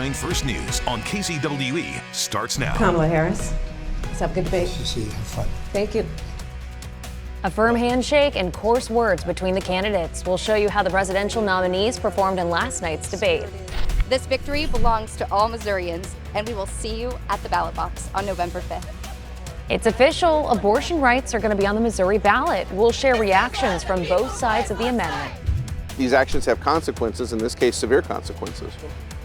9 First News on KCWE starts now. Kamala Harris, let's have a good debate. See you. Have fun. Thank you. A firm handshake and coarse words between the candidates. We'll show you how the presidential nominees performed in last night's debate. This victory belongs to all Missourians, and we will see you at the ballot box on November 5th. It's official. Abortion rights are going to be on the Missouri ballot. We'll share reactions from both sides of the amendment. These actions have consequences, in this case, severe consequences.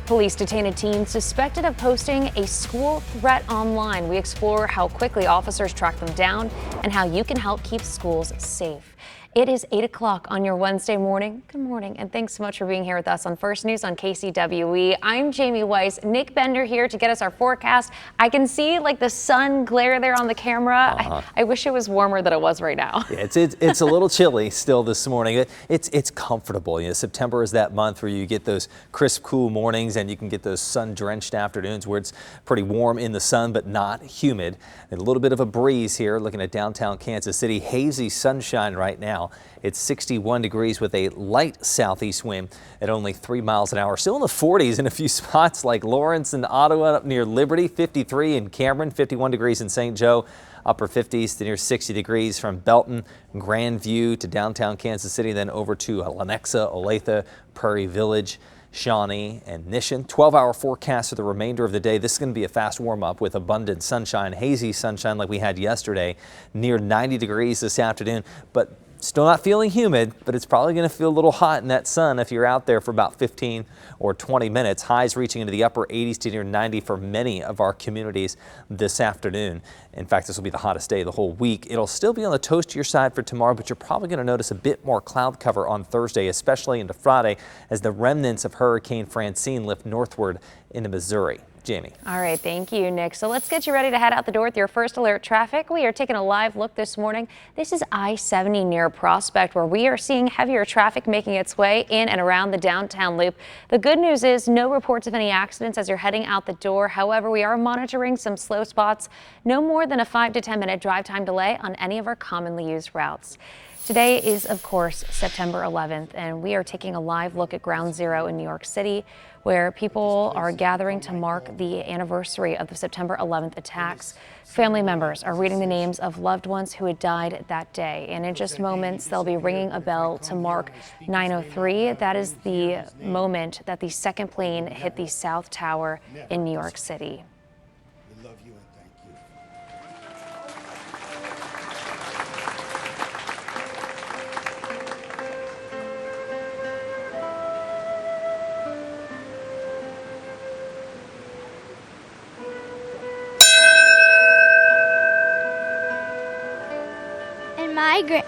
Police detain a teen suspected of posting a school threat online. We explore how quickly officers track them down and how you can help keep schools safe. It is 8 o'clock on your Wednesday morning. Good morning, and thanks so much for being here with us on First News on KCWE. I'm Jamie Weiss. Nick Bender here to get us our forecast. I can see like the sun glare there on the camera. I wish it was warmer than it was right now. Yeah, it's a little chilly still this morning. It's comfortable. You know, September is that month where you get those crisp, cool mornings, and you can get those sun-drenched afternoons where it's pretty warm in the sun but not humid. And a little bit of a breeze here. Looking at downtown Kansas City, hazy sunshine right now. It's 61 degrees with a light southeast wind at only 3 miles an hour. Still in the 40s in a few spots like Lawrence and Ottawa up near Liberty, 53 in Cameron, 51 degrees in St. Joe, upper 50s to near 60 degrees from Belton, Grandview to downtown Kansas City, then over to Lenexa, Olathe, Prairie Village, Shawnee and Nishan. 12-hour forecast for the remainder of the day. This is going to be a fast warm-up with abundant sunshine, hazy sunshine like we had yesterday, near 90 degrees this afternoon, but still not feeling humid, but it's probably going to feel a little hot in that sun if you're out there for about 15 or 20 minutes. Highs reaching into the upper 80s to near 90 for many of our communities this afternoon. In fact, this will be the hottest day of the whole week. It'll still be on the toastier side for tomorrow, but you're probably going to notice a bit more cloud cover on Thursday, especially into Friday, as the remnants of Hurricane Francine lift northward into Missouri. Jamie. All right, thank you, Nick. So let's get you ready to head out the door with your first alert traffic. We are taking a live look this morning. This is I-70 near Prospect, where we are seeing heavier traffic making its way in and around the downtown loop. The good news is no reports of any accidents as you're heading out the door. However, we are monitoring some slow spots. No more than a 5 to 10 minute drive time delay on any of our commonly used routes. Today is, of course, September 11th, and we are taking a live look at Ground Zero in New York City, where people are gathering to mark the anniversary of the September 11th attacks. Family members are reading the names of loved ones who had died that day. And in just moments, they'll be ringing a bell to mark 9:03. That is the moment that the second plane hit the South Tower in New York City. We love you and thank you. And my great.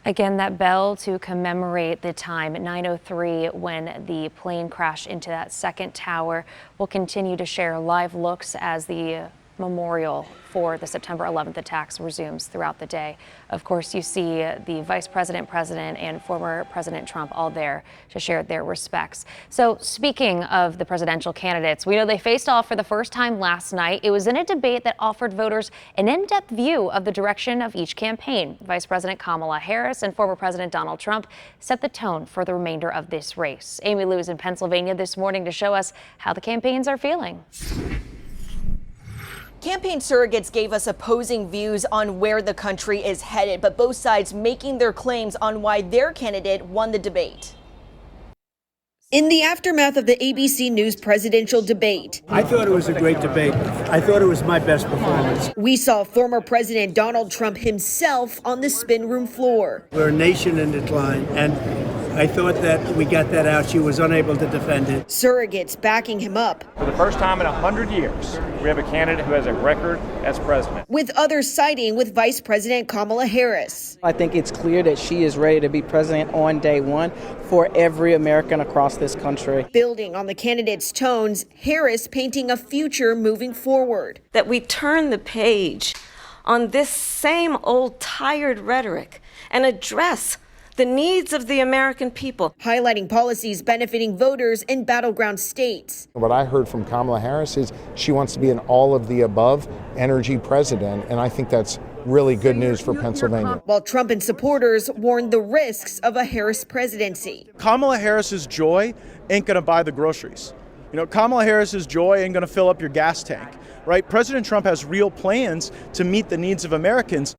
Again, that bell to commemorate the time at 9:03 when the plane crashed into that second tower. We'll continue to share live looks as the memorial for the September 11th attacks resumes throughout the day. Of course, you see the Vice President, and former President Trump all there to share their respects. So speaking of the presidential candidates, we know they faced off for the first time last night. It was in a debate that offered voters an in-depth view of the direction of each campaign. Vice President Kamala Harris and former President Donald Trump set the tone for the remainder of this race. Amy Lou is in Pennsylvania this morning to show us how the campaigns are feeling. Campaign surrogates gave us opposing views on where the country is headed, but both sides making their claims on why their candidate won the debate. In the aftermath of the ABC News presidential debate, I thought it was a great debate. I thought it was my best performance. We saw former President Donald Trump himself on the spin room floor. We're a nation in decline, and I thought that we got that out. She was unable to defend it. Surrogates backing him up. For the first time in 100 years, we have a candidate who has a record as president. With others siding with Vice President Kamala Harris. I think it's clear that she is ready to be president on day one for every American across this country. Building on the candidate's tones, Harris painting a future moving forward. That we turn the page on this same old tired rhetoric and address the needs of the American people, highlighting policies benefiting voters in battleground states. What I heard from Kamala Harris is she wants to be an all-of-the-above energy president, and I think that's really good news for Pennsylvania. While Trump and supporters warned the risks of a Harris presidency. Kamala Harris's joy ain't going to buy the groceries. You know, Kamala Harris's joy ain't going to fill up your gas tank, right? President Trump has real plans to meet the needs of Americans.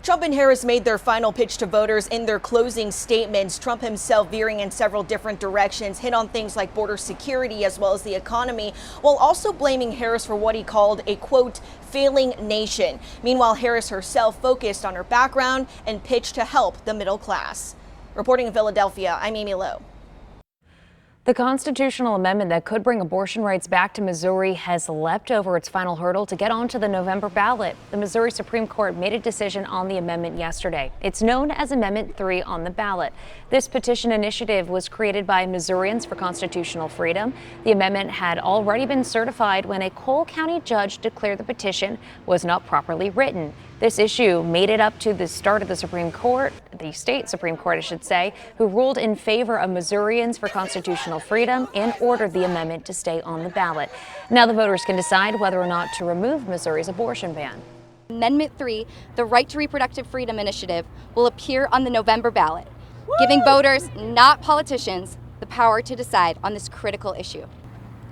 Trump and Harris made their final pitch to voters in their closing statements. Trump himself veering in several different directions, hit on things like border security as well as the economy, while also blaming Harris for what he called a, quote, failing nation. Meanwhile, Harris herself focused on her background and pitched to help the middle class. Reporting in Philadelphia, I'm Amy Lowe. The constitutional amendment that could bring abortion rights back to Missouri has leapt over its final hurdle to get onto the November ballot. The Missouri Supreme Court made a decision on the amendment yesterday. It's known as Amendment 3 on the ballot. This petition initiative was created by Missourians for Constitutional Freedom. The amendment had already been certified when a Cole County judge declared the petition was not properly written. This issue made it up to the start of the Supreme Court, the state Supreme Court, I should say, who ruled in favor of Missourians for Constitutional Freedom and ordered the amendment to stay on the ballot. Now the voters can decide whether or not to remove Missouri's abortion ban. Amendment 3, the Right to Reproductive Freedom Initiative, will appear on the November ballot, giving voters, not politicians, the power to decide on this critical issue.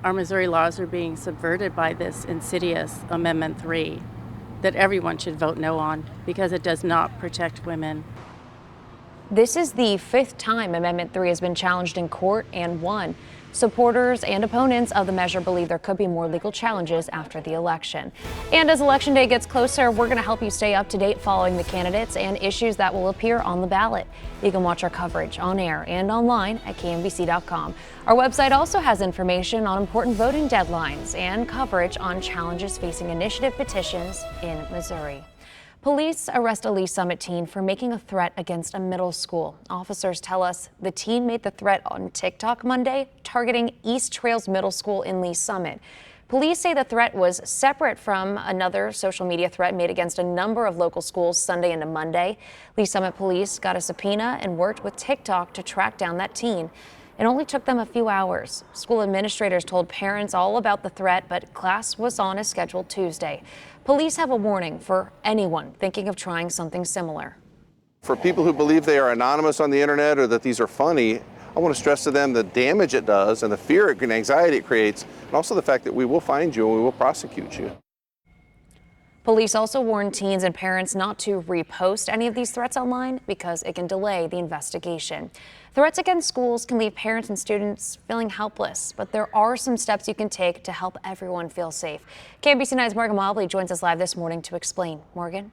Our Missouri laws are being subverted by this insidious Amendment 3 that everyone should vote no on because it does not protect women. This is the 5th time Amendment 3 has been challenged in court and won. Supporters and opponents of the measure believe there could be more legal challenges after the election. And as Election Day gets closer, we're going to help you stay up to date following the candidates and issues that will appear on the ballot. You can watch our coverage on air and online at KNBC.com. Our website also has information on important voting deadlines and coverage on challenges facing initiative petitions in Missouri. Police arrest a Lee Summit teen for making a threat against a middle school. Officers tell us the teen made the threat on TikTok Monday, targeting East Trails Middle School in Lee Summit. Police say the threat was separate from another social media threat made against a number of local schools Sunday into Monday. Lee Summit police got a subpoena and worked with TikTok to track down that teen. It only took them a few hours. School administrators told parents all about the threat, but class was on as scheduled Tuesday. Police have a warning for anyone thinking of trying something similar. For people who believe they are anonymous on the internet or that these are funny, I want to stress to them the damage it does and the fear and anxiety it creates, and also the fact that we will find you and we will prosecute you. Police also warn teens and parents not to repost any of these threats online because it can delay the investigation. Threats against schools can leave parents and students feeling helpless, but there are some steps you can take to help everyone feel safe. KNBC 9's Morgan Mobley joins us live this morning to explain. Morgan?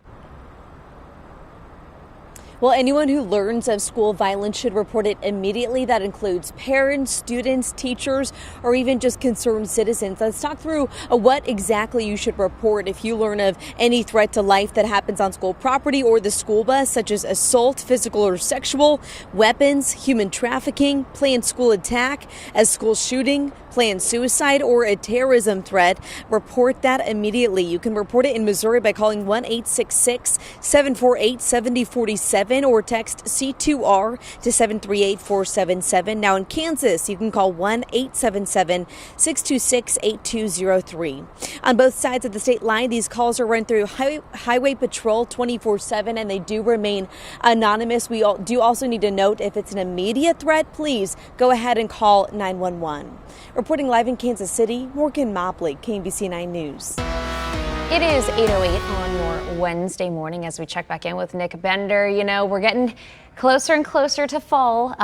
Well, anyone who learns of school violence should report it immediately. That includes parents, students, teachers, or even just concerned citizens. Let's talk through what exactly you should report if you learn of any threat to life that happens on school property or the school bus, such as assault, physical or sexual, weapons, human trafficking, planned school attack, a school shooting, planned suicide, or a terrorism threat. Report that immediately. You can report it in Missouri by calling 1-866-748-7047 or text C2R to 738-477. Now in Kansas, you can call 1-877-626-8203. On both sides of the state line, these calls are run through Highway Patrol 24/7, and they do remain anonymous. We do also need to note if it's an immediate threat, please go ahead and call 911. Reporting live in Kansas City, Morgan Mobley, KNBC 9 News. It is 8:08 on your Wednesday morning as we check back in with Nick Bender. You know, we're getting closer and closer to fall.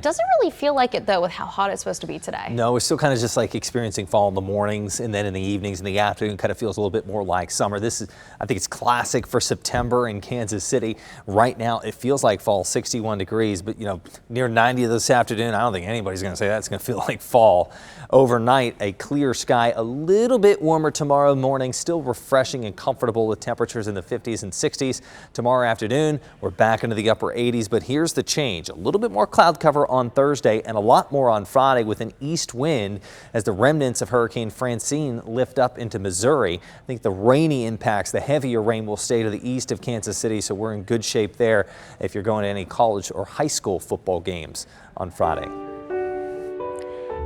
Doesn't really feel like it, though, with how hot it's supposed to be today. No, we're still kind of just like experiencing fall in the mornings, and then in the evenings and the afternoon kind of feels a little bit more like summer. This is, I think it's classic for September in Kansas City. Right now, it feels like fall, 61 degrees, but you know, near 90 this afternoon. I don't think anybody's going to say that's going to feel like fall. Overnight, a clear sky, a little bit warmer tomorrow morning, still refreshing and comfortable with temperatures in the 50s and 60s. Tomorrow afternoon, we're back into the upper 80s. but here's the change. A little bit more cloud cover on Thursday and a lot more on Friday with an east wind as the remnants of Hurricane Francine lift up into Missouri. I think the rainy impacts, the heavier rain will stay to the east of Kansas City, so we're in good shape there if you're going to any college or high school football games on Friday.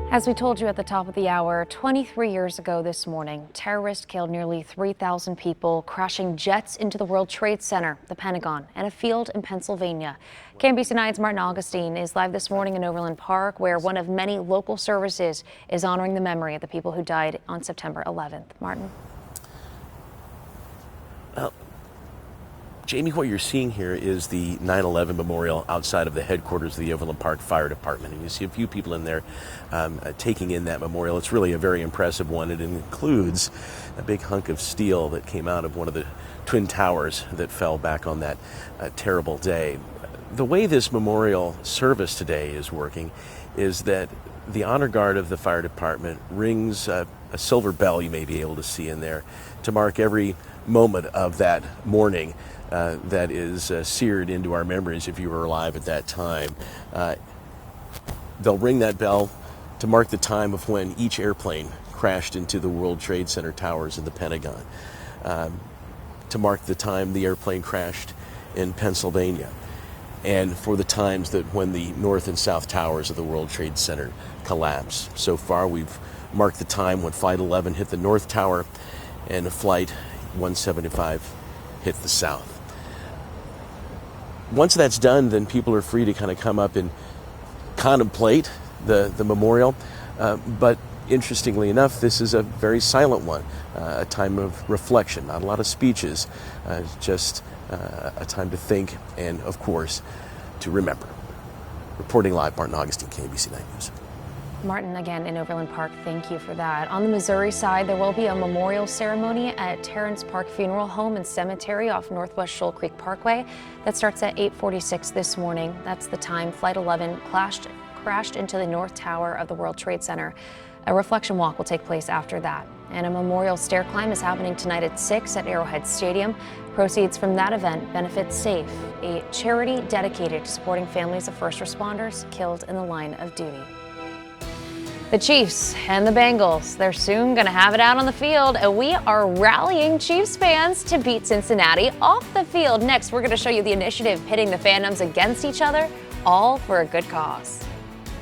As we told you at the top of the hour, 23 years ago this morning, terrorists killed nearly 3,000 people, crashing jets into the World Trade Center, the Pentagon, and a field in Pennsylvania. KMBC 9's Martin Augustine is live this morning in Overland Park, where one of many local services is honoring the memory of the people who died on September 11th. Martin? Well, Jamie, what you're seeing here is the 9/11 memorial outside of the headquarters of the Overland Park Fire Department. And you see a few people in there taking in that memorial. It's really a very impressive one. It includes a big hunk of steel that came out of one of the twin towers that fell back on that terrible day. The way this memorial service today is working is that the honor guard of the fire department rings a silver bell you may be able to see in there to mark every moment of that morning that is seared into our memories if you were alive at that time. They'll ring that bell to mark the time of when each airplane crashed into the World Trade Center towers in the Pentagon, to mark the time the airplane crashed in Pennsylvania, and for the times that when the north and south towers of the World Trade Center collapsed. So far, we've marked the time when Flight 11 hit the north tower and Flight 175 hit the south. Once that's done, then people are free to kind of come up and contemplate the memorial. But interestingly enough, this is a very silent one, a time of reflection, not a lot of speeches, just a time to think and, of course, to remember. Reporting live, Martin Augustine, KMBC 9 News. Martin, again in Overland Park, thank you for that. On the Missouri side, there will be a memorial ceremony at Terrence Park Funeral Home and Cemetery off Northwest Shoal Creek Parkway. That starts at 8:46 this morning. That's the time Flight 11 crashed into the North Tower of the World Trade Center. A reflection walk will take place after that. And a memorial stair climb is happening tonight at 6 at Arrowhead Stadium. Proceeds from that event benefit SAFE, a charity dedicated to supporting families of first responders killed in the line of duty. The Chiefs and the Bengals, they're soon going to have it out on the field, and we are rallying Chiefs fans to beat Cincinnati off the field. Next, we're going to show you the initiative pitting the fandoms against each other, all for a good cause.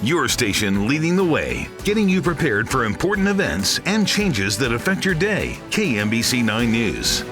Your station leading the way, getting you prepared for important events and changes that affect your day. KMBC 9 News.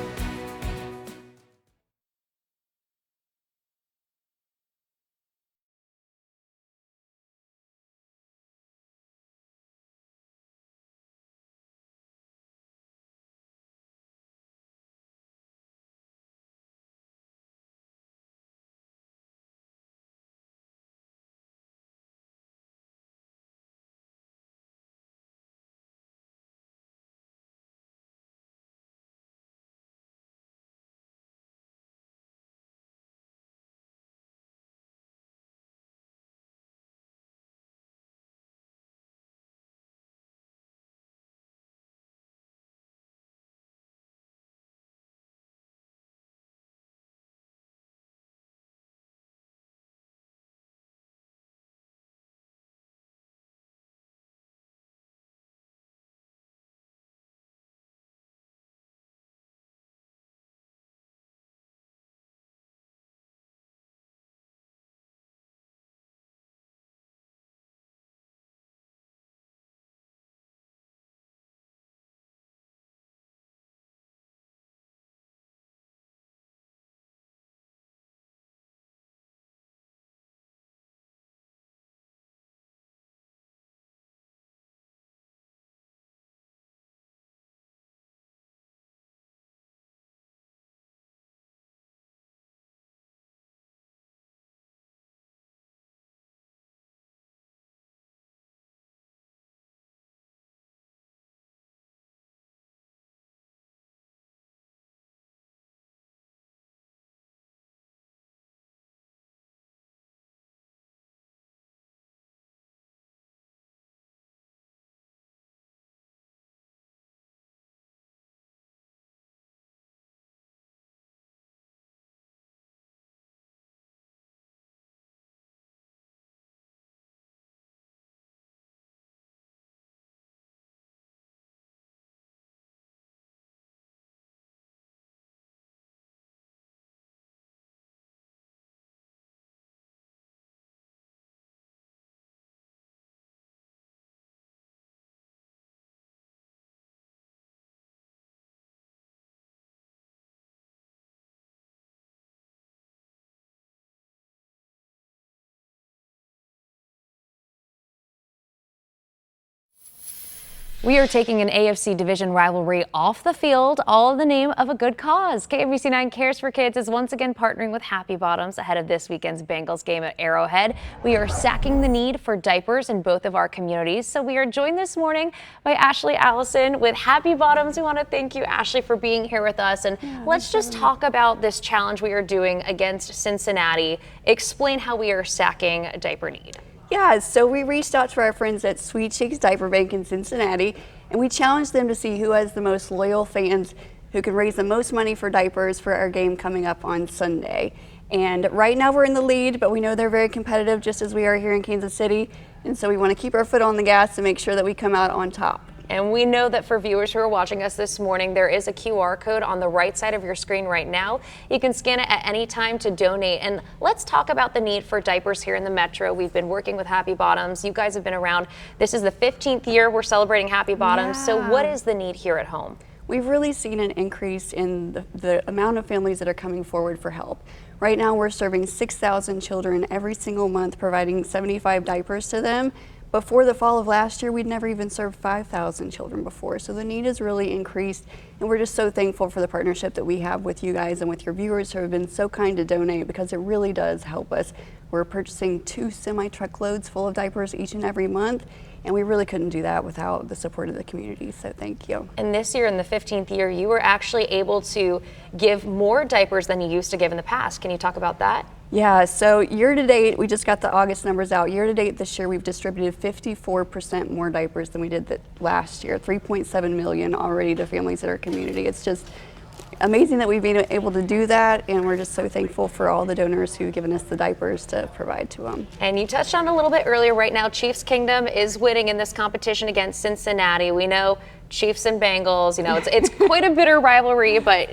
We are taking an AFC division rivalry off the field, all in the name of a good cause. KMBC 9 Cares for Kids is once again partnering with Happy Bottoms ahead of this weekend's Bengals game at Arrowhead. We are sacking the need for diapers in both of our communities. So we are joined this morning by Ashley Allison with Happy Bottoms. We want to thank you, Ashley, for being here with us. And let's just talk about this challenge we are doing against Cincinnati. Explain how we are sacking a diaper need. Yeah, so we reached out to our friends at Sweet Cheeks Diaper Bank in Cincinnati, and we challenged them to see who has the most loyal fans who can raise the most money for diapers for our game coming up on Sunday. And right now we're in the lead, but we know they're very competitive, just as we are here in Kansas City, and so we want to keep our foot on the gas to make sure that we come out on top. And we know that for viewers who are watching us this morning, there is a QR code on the right side of your screen right now. You can scan it at any time to donate. And let's talk about the need for diapers here in the Metro. We've been working with Happy Bottoms. You guys have been around. This is the 15th year we're celebrating Happy Bottoms. Yeah. So what is the need here at home? We've really seen an increase in the amount of families that are coming forward for help. Right now we're serving 6,000 children every single month, providing 75 diapers to them. Before the fall of last year, we'd never even served 5,000 children before. So the need has really increased, and we're just so thankful for the partnership that we have with you guys and with your viewers who have been so kind to donate, because it really does help us. We're purchasing 2 semi-truckloads full of diapers each and every month, and we really couldn't do that without the support of the community, so thank you. And this year, in the 15th year, you were actually able to give more diapers than you used to give in the past. Can you talk about that? Yeah, so year to date, we just got the August numbers out. Year to date this year, we've distributed 54% more diapers than we did last year, 3.7 million already to families in our community. It's just amazing that we've been able to do that, and we're just so thankful for all the donors who've given us the diapers to provide to them. And you touched on it a little bit earlier. Right now, Chiefs Kingdom is winning in this competition against Cincinnati. We know Chiefs and Bengals, it's quite a bitter rivalry, but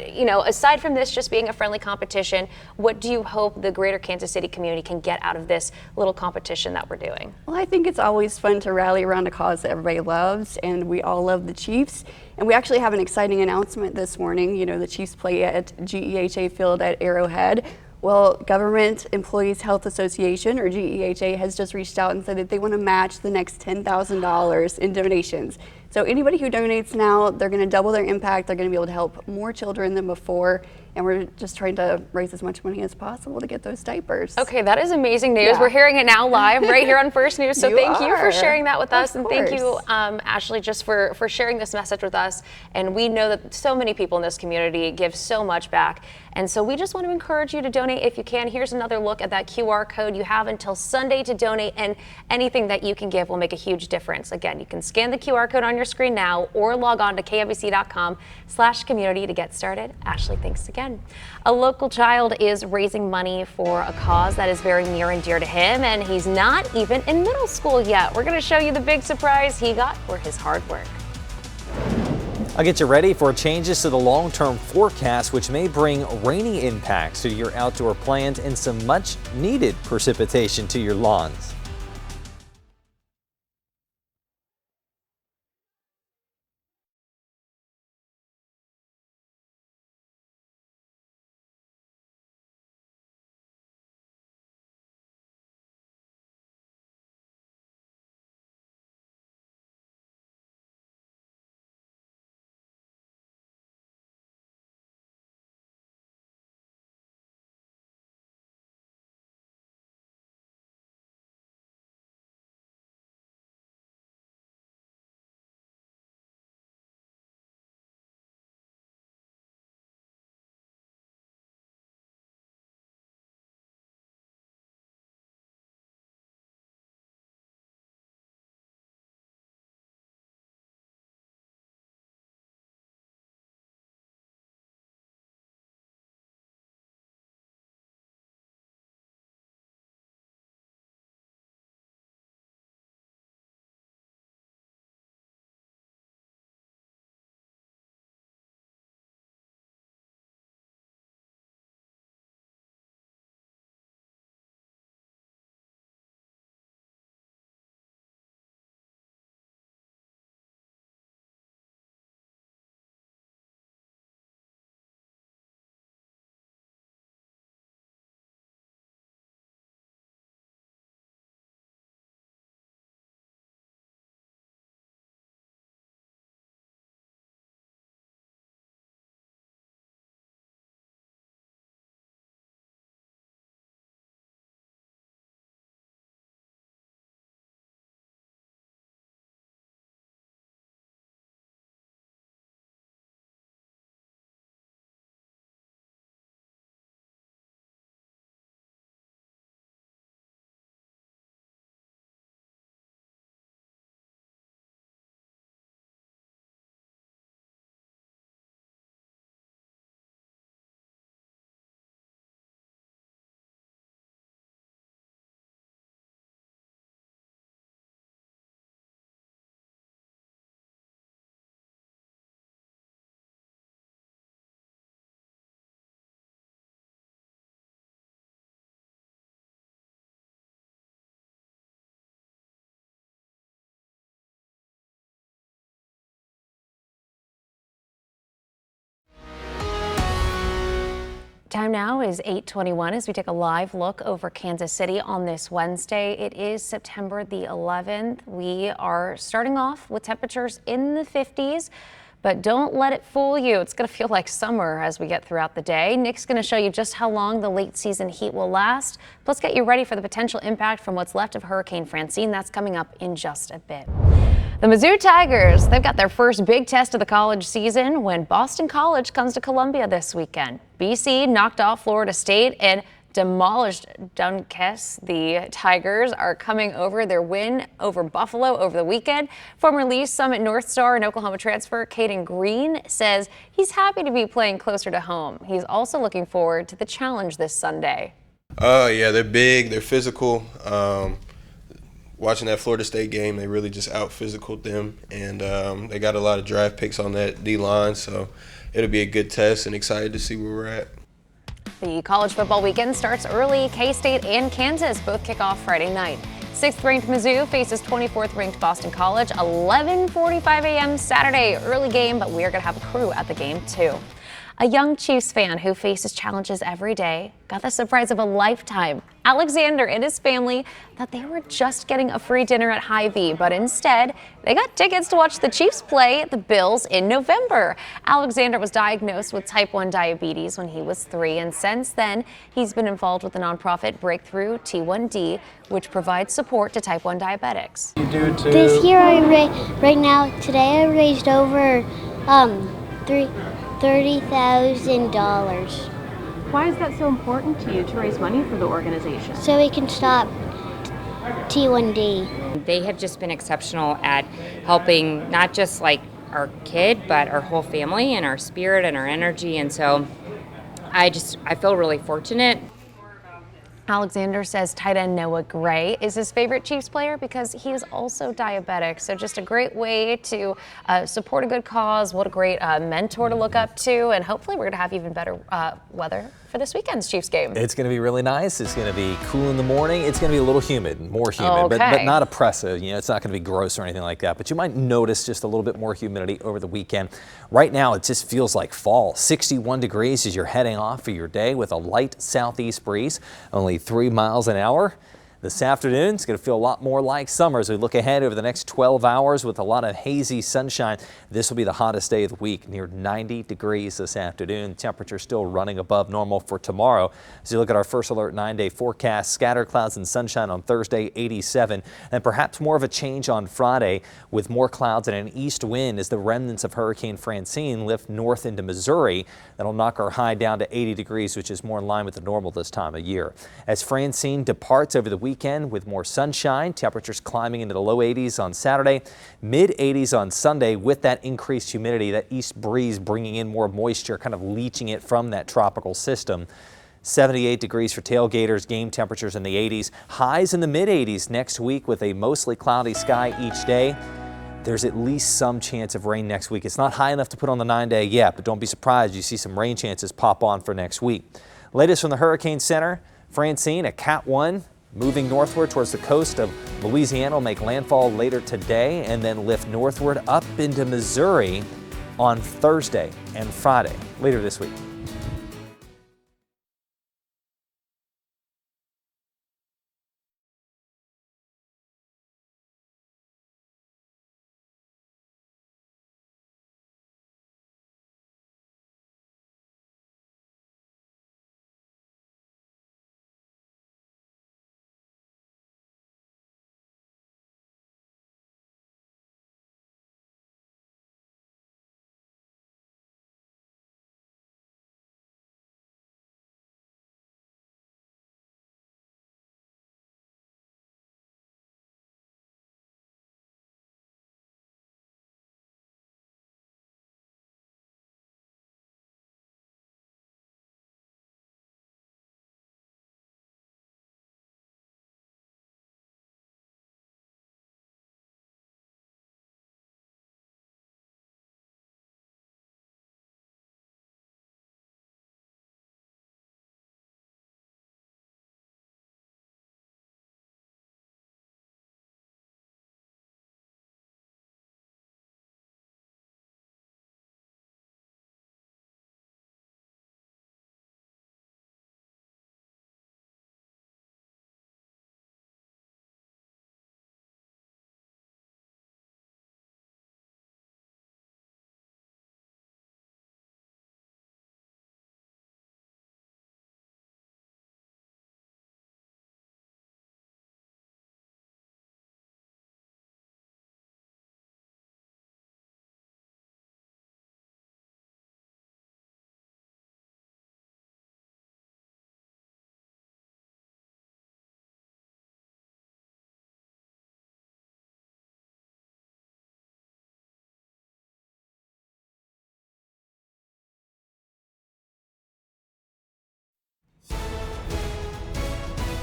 aside from this just being a friendly competition, what do you hope the greater Kansas City community can get out of this little competition that we're doing? Well, I think it's always fun to rally around a cause that everybody loves, and we all love the Chiefs. And we actually have an exciting announcement this morning. The Chiefs play at GEHA Field at Arrowhead. Well, Government Employees Health Association, or GEHA, has just reached out and said that they want to match the next $10,000 in donations. So anybody who donates now, they're going to double their impact. They're going to be able to help more children than before. And we're just trying to raise as much money as possible to get those diapers. Okay, that is amazing news. Yeah. We're hearing it now live right here on First News. So thank you for sharing that with us. Of And thank you, course. Ashley, just for sharing this message with us. And we know that so many people in this community give so much back. And so we just want to encourage you to donate if you can. Here's another look at that QR code. You have until Sunday to donate, and anything that you can give will make a huge difference. Again, you can scan the QR code on your screen now or log on to kmbc.com/community to get started. Ashley, thanks again. A local child is raising money for a cause that is very near and dear to him, and he's not even in middle school yet. We're going to show you the big surprise he got for his hard work. I'll get you ready for changes to the long-term forecast, which may bring rainy impacts to your outdoor plans and some much-needed precipitation to your lawns. Time now is 8:21 as we take a live look over Kansas City on this Wednesday. It is September the 11th. We are starting off with temperatures in the 50s, but don't let it fool you. It's going to feel like summer as we get throughout the day. Nick's going to show you just how long the late season heat will last. Plus get you ready for the potential impact from what's left of Hurricane Francine. That's coming up in just a bit. The Mizzou Tigers, they've got their first big test of the college season when Boston College comes to Columbia this weekend. BC knocked off Florida State and demolished Dunkes. The Tigers are coming over their win over Buffalo over the weekend. Former Lee Summit North Star and Oklahoma transfer Caden Green says he's happy to be playing closer to home. He's also looking forward to the challenge this Sunday. Yeah, they're big, they're physical. Watching that Florida State game, they really just out-physicaled them, and they got a lot of draft picks on that D-line, so it'll be a good test and excited to see where we're at. The college football weekend starts early. K-State and Kansas both kick off Friday night. 6th-ranked Mizzou faces 24th-ranked Boston College, 11:45 a.m. Saturday. Early game, but we are going to have a crew at the game, too. A young Chiefs fan who faces challenges every day got the surprise of a lifetime. Alexander and his family thought they were just getting a free dinner at Hy-Vee, but instead, they got tickets to watch the Chiefs play the Bills in November. Alexander was diagnosed with type 1 diabetes when he was 3, and since then, he's been involved with the nonprofit Breakthrough T1D, which provides support to type 1 diabetics. This year, today I raised over $30,000. Why is that so important to you to raise money for the organization? So we can stop T1D. They have just been exceptional at helping not just like our kid, but our whole family and our spirit and our energy. And so I feel really fortunate. Alexander says tight end Noah Gray is his favorite Chiefs player because he is also diabetic. So just a great way to support a good cause. What a great mentor to look up to. And hopefully we're going to have even better weather for this weekend's Chiefs game. It's going to be really nice. It's going to be cool in the morning. It's going to be a little humid, more humid, okay. but not oppressive. You know, it's not going to be gross or anything like that. But you might notice just a little bit more humidity over the weekend. Right now, it just feels like fall. 61 degrees as you're heading off for your day with a light southeast breeze, only 3 miles an hour. This afternoon, it's going to feel a lot more like summer as we look ahead over the next 12 hours with a lot of hazy sunshine. This will be the hottest day of the week, near 90 degrees this afternoon. Temperature still running above normal for tomorrow. As you look at our first alert 9-day forecast, scattered clouds and sunshine on Thursday, 87, and perhaps more of a change on Friday with more clouds and an east wind as the remnants of Hurricane Francine lift north into Missouri. That'll knock our high down to 80 degrees, which is more in line with the normal this time of year. As Francine departs over the weekend with more sunshine, temperatures climbing into the low 80s on Saturday, mid 80s on Sunday with that increased humidity, that east breeze bringing in more moisture, kind of leaching it from that tropical system. 78 degrees for tailgaters, game temperatures in the 80s, highs in the mid 80s next week with a mostly cloudy sky each day. There's at least some chance of rain next week. It's not high enough to put on the 9-day yet, but don't be surprised you see some rain chances pop on for next week. Latest from the Hurricane Center, Francine, a Cat 1, moving northward towards the coast of Louisiana, will make landfall later today and then lift northward up into Missouri on Thursday and Friday later this week.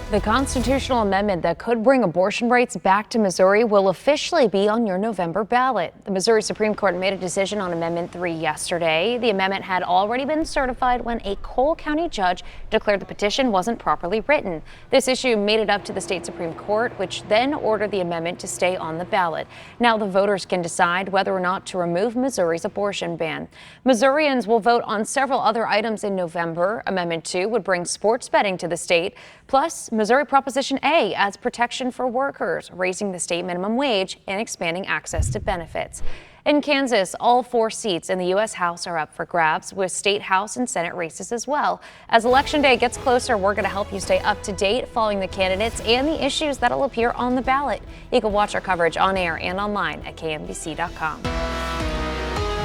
The constitutional amendment that could bring abortion rights back to Missouri will officially be on your November ballot. The Missouri Supreme Court made a decision on Amendment 3 yesterday. The amendment had already been certified when a Cole County judge declared the petition wasn't properly written. This issue made it up to the state Supreme Court, which then ordered the amendment to stay on the ballot. Now the voters can decide whether or not to remove Missouri's abortion ban. Missourians will vote on several other items in November. Amendment 2 would bring sports betting to the state. Plus, Missouri Proposition A adds protection for workers, raising the state minimum wage and expanding access to benefits. In Kansas, all 4 seats in the U.S. House are up for grabs, with state House and Senate races as well. As Election Day gets closer, we're going to help you stay up to date following the candidates and the issues that'll appear on the ballot. You can watch our coverage on air and online at KMBC.com.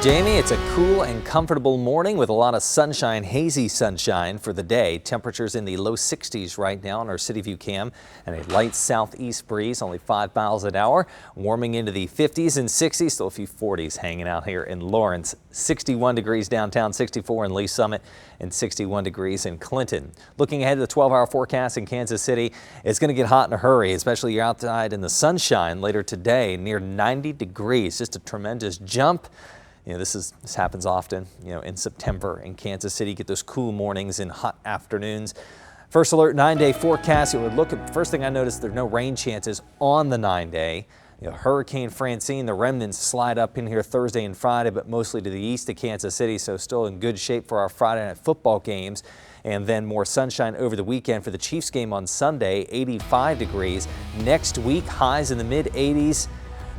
Jamie, it's a cool and comfortable morning with a lot of sunshine, hazy sunshine for the day. Temperatures in the low 60s right now on our City View cam, and a light southeast breeze, only 5 miles an hour, warming into the 50s and 60s, still a few 40s hanging out here in Lawrence. 61 degrees downtown, 64 in Lee Summit, and 61 degrees in Clinton. Looking ahead to the 12-hour forecast in Kansas City, it's going to get hot in a hurry, especially you're outside in the sunshine later today, near 90 degrees. Just a tremendous jump. You know, this happens often, in September in Kansas City. Get those cool mornings and hot afternoons. First alert 9-day forecast. First thing I noticed, there's no rain chances on the 9-day. Hurricane Francine, the remnants slide up in here Thursday and Friday, but mostly to the east of Kansas City, so still in good shape for our Friday night football games. And then more sunshine over the weekend for the Chiefs game on Sunday, 85 degrees. Next week, highs in the mid-80s.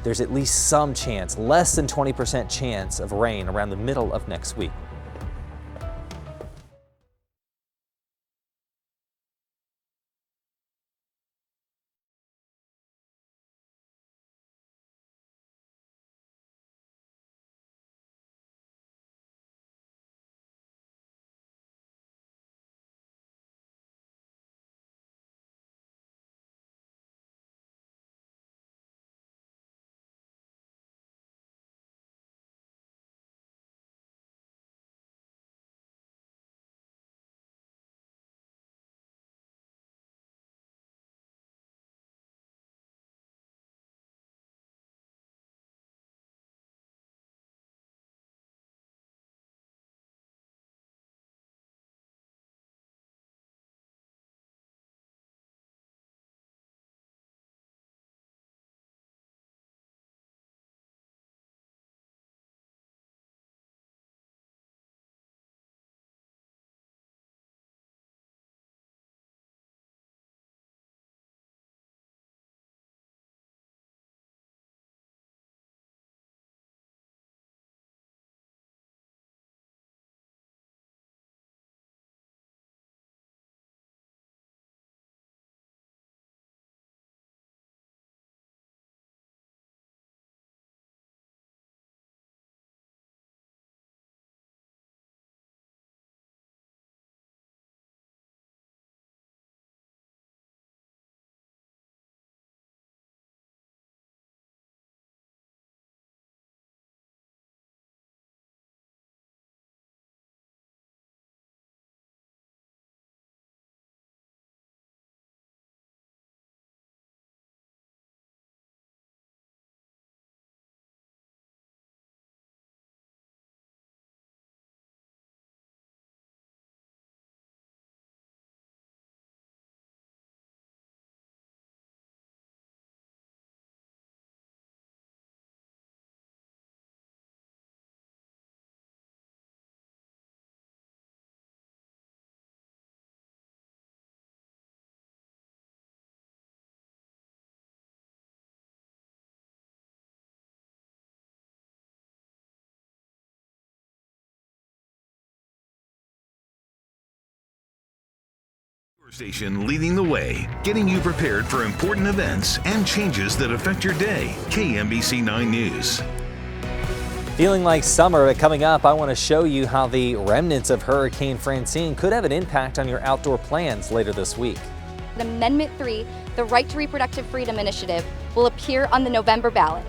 There's at least some chance, less than 20% chance of rain around the middle of next week. Station leading the way, getting you prepared for important events and changes that affect your day. KMBC 9 News. Feeling like summer, but coming up, I want to show you how the remnants of Hurricane Francine could have an impact on your outdoor plans later this week. Amendment 3, the Right to Reproductive Freedom Initiative, will appear on the November ballot.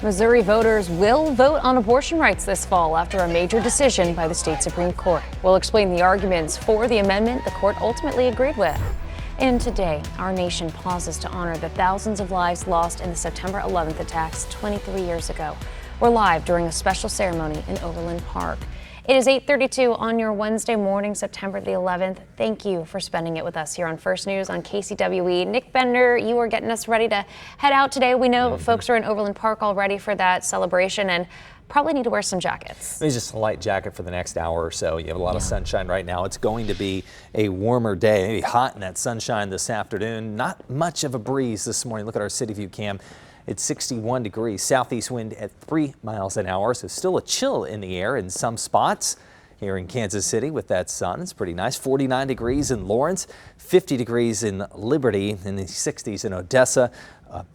Missouri voters will vote on abortion rights this fall after a major decision by the state Supreme Court. We'll explain the arguments for the amendment the court ultimately agreed with. And today, our nation pauses to honor the thousands of lives lost in the September 11th attacks 23 years ago. We're live during a special ceremony in Overland Park. It is 8:32 on your Wednesday morning, September the 11th. Thank you for spending it with us here on First News on KCWE. Nick Bender, you are getting us ready to head out today. We know folks are in Overland Park already for that celebration and probably need to wear some jackets. Maybe just a light jacket for the next hour or so. You have a lot of sunshine right now. It's going to be a warmer day, maybe hot in that sunshine this afternoon. Not much of a breeze this morning. Look at our city view cam. It's 61 degrees, southeast wind at 3 miles an hour, so still a chill in the air in some spots. Here in Kansas City with that sun, it's pretty nice. 49 degrees in Lawrence, 50 degrees in Liberty, in the 60s in Odessa,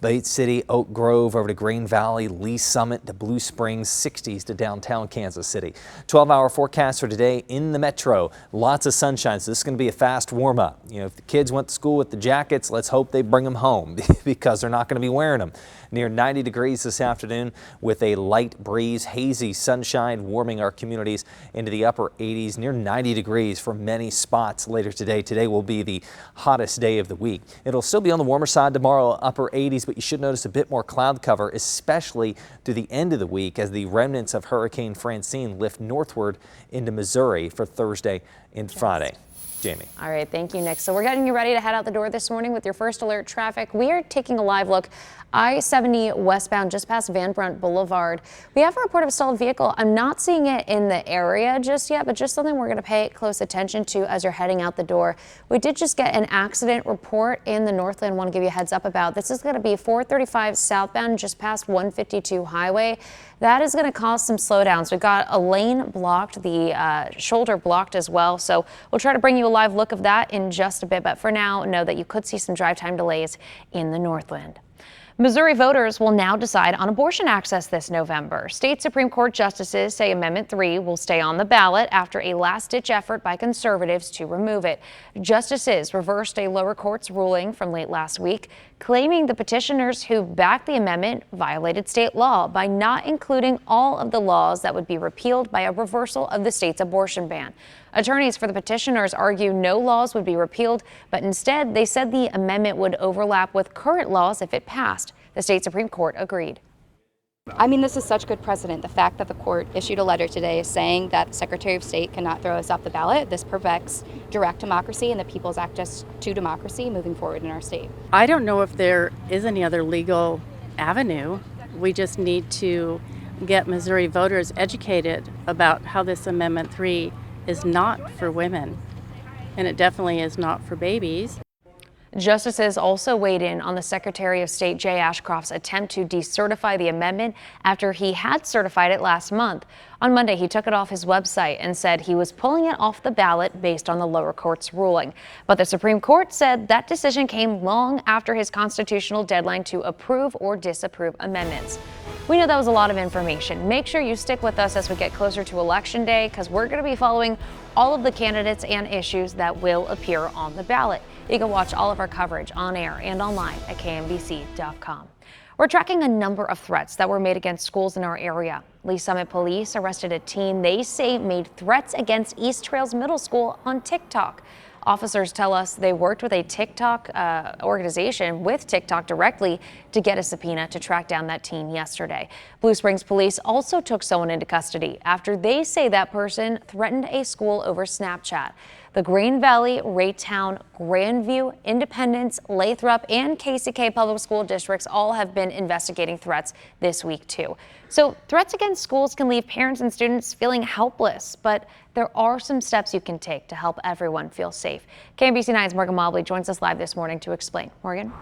Bates City, Oak Grove, over to Green Valley, Lee Summit to Blue Springs, 60s to downtown Kansas City. 12-hour forecast for today in the metro. Lots of sunshine, so this is going to be a fast warm-up. You know, if the kids went to school with the jackets, let's hope they bring them home because they're not going to be wearing them. Near 90 degrees this afternoon with a light breeze, hazy sunshine warming our communities into the upper 80s, near 90 degrees for many spots later today. Today will be the hottest day of the week. It'll still be on the warmer side tomorrow, upper 80s, but you should notice a bit more cloud cover, especially through the end of the week as the remnants of Hurricane Francine lift northward into Missouri for Thursday and Friday. Jamie. All right, thank you, Nick. So we're getting you ready to head out the door this morning with your first alert traffic. We are taking a live look. I-70 westbound just past Van Brunt Boulevard. We have a report of a stalled vehicle. I'm not seeing it in the area just yet, but just something we're going to pay close attention to as you're heading out the door. We did just get an accident report in the Northland. Want to give you a heads up about. This is going to be 435 southbound just past 152 highway. That is going to cause some slowdowns. We've got a lane blocked, the shoulder blocked as well. So we'll try to bring you a live look of that in just a bit. But for now, know that you could see some drive time delays in the Northland. Missouri voters will now decide on abortion access this November. State Supreme Court justices say Amendment 3 will stay on the ballot after a last-ditch effort by conservatives to remove it. Justices reversed a lower court's ruling from late last week, claiming the petitioners who backed the amendment violated state law by not including all of the laws that would be repealed by a reversal of the state's abortion ban. Attorneys for the petitioners argue no laws would be repealed, but instead they said the amendment would overlap with current laws if it passed. The state Supreme Court agreed. I mean, this is such good precedent. The fact that the court issued a letter today saying that the Secretary of State cannot throw us off the ballot, this perfects direct democracy and the people's access to democracy moving forward in our state. I don't know if there is any other legal avenue. We just need to get Missouri voters educated about how this Amendment 3 is not for women, and it definitely is not for babies. Justices also weighed in on the Secretary of State Jay Ashcroft's attempt to decertify the amendment after he had certified it last month. On Monday, he took it off his website and said he was pulling it off the ballot based on the lower court's ruling. But the Supreme Court said that decision came long after his constitutional deadline to approve or disapprove amendments. We know that was a lot of information. Make sure you stick with us as we get closer to Election Day, because we're going to be following all of the candidates and issues that will appear on the ballot. You can watch all of our coverage on air and online at KMBC.com. We're tracking a number of threats that were made against schools in our area. Lee Summit police arrested a teen they say made threats against East Trails Middle School on TikTok. Officers tell us they worked with a TikTok organization with TikTok directly to get a subpoena to track down that teen yesterday. Blue Springs police also took someone into custody after they say that person threatened a school over Snapchat. The Green Valley, Raytown, Grandview, Independence, Lathrop, and KCK public school districts all have been investigating threats this week too. So threats against schools can leave parents and students feeling helpless, but there are some steps you can take to help everyone feel safe. KMBC 9's Morgan Mobley joins us live this morning to explain. Morgan?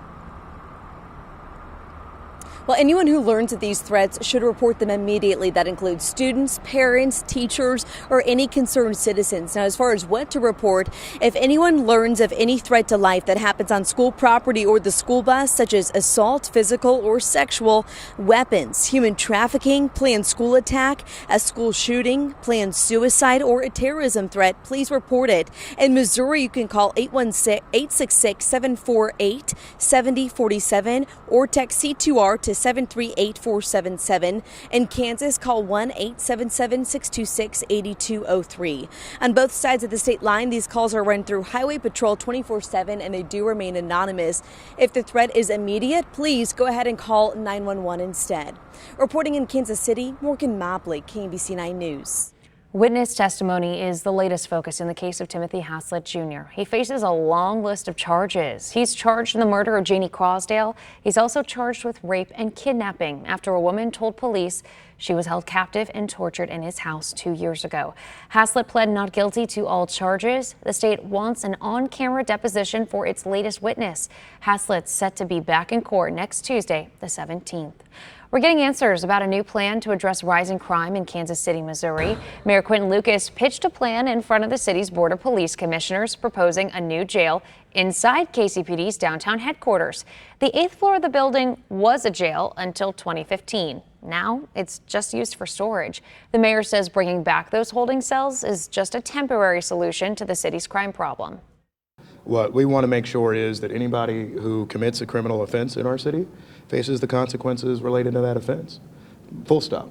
Well, anyone who learns of these threats should report them immediately. That includes students, parents, teachers, or any concerned citizens. Now, as far as what to report, if anyone learns of any threat to life that happens on school property or the school bus, such as assault, physical or sexual, weapons, human trafficking, planned school attack, a school shooting, planned suicide, or a terrorism threat, please report it. In Missouri, you can call 866-748-7047 or text C2R to 738-477. In Kansas, call 1-877-626-8203. On both sides of the state line, these calls are run through Highway Patrol 24/7, and they do remain anonymous. If the threat is immediate, please go ahead and call 911 instead. Reporting in Kansas City, Morgan Mobley, KMBC 9 News. Witness testimony is the latest focus in the case of Timothy Haslett Jr. He faces a long list of charges. He's charged in the murder of Janie Crosdale. He's also charged with rape and kidnapping after a woman told police she was held captive and tortured in his house 2 years ago. Haslett pled not guilty to all charges. The state wants an on-camera deposition for its latest witness. Haslett's set to be back in court next Tuesday, the 17th. We're getting answers about a new plan to address rising crime in Kansas City, Missouri. Mayor Quentin Lucas pitched a plan in front of the city's Board of Police Commissioners proposing a new jail inside KCPD's downtown headquarters. The 8th floor of the building was a jail until 2015. Now it's just used for storage. The mayor says bringing back those holding cells is just a temporary solution to the city's crime problem. What we want to make sure is that anybody who commits a criminal offense in our city faces the consequences related to that offense. Full stop.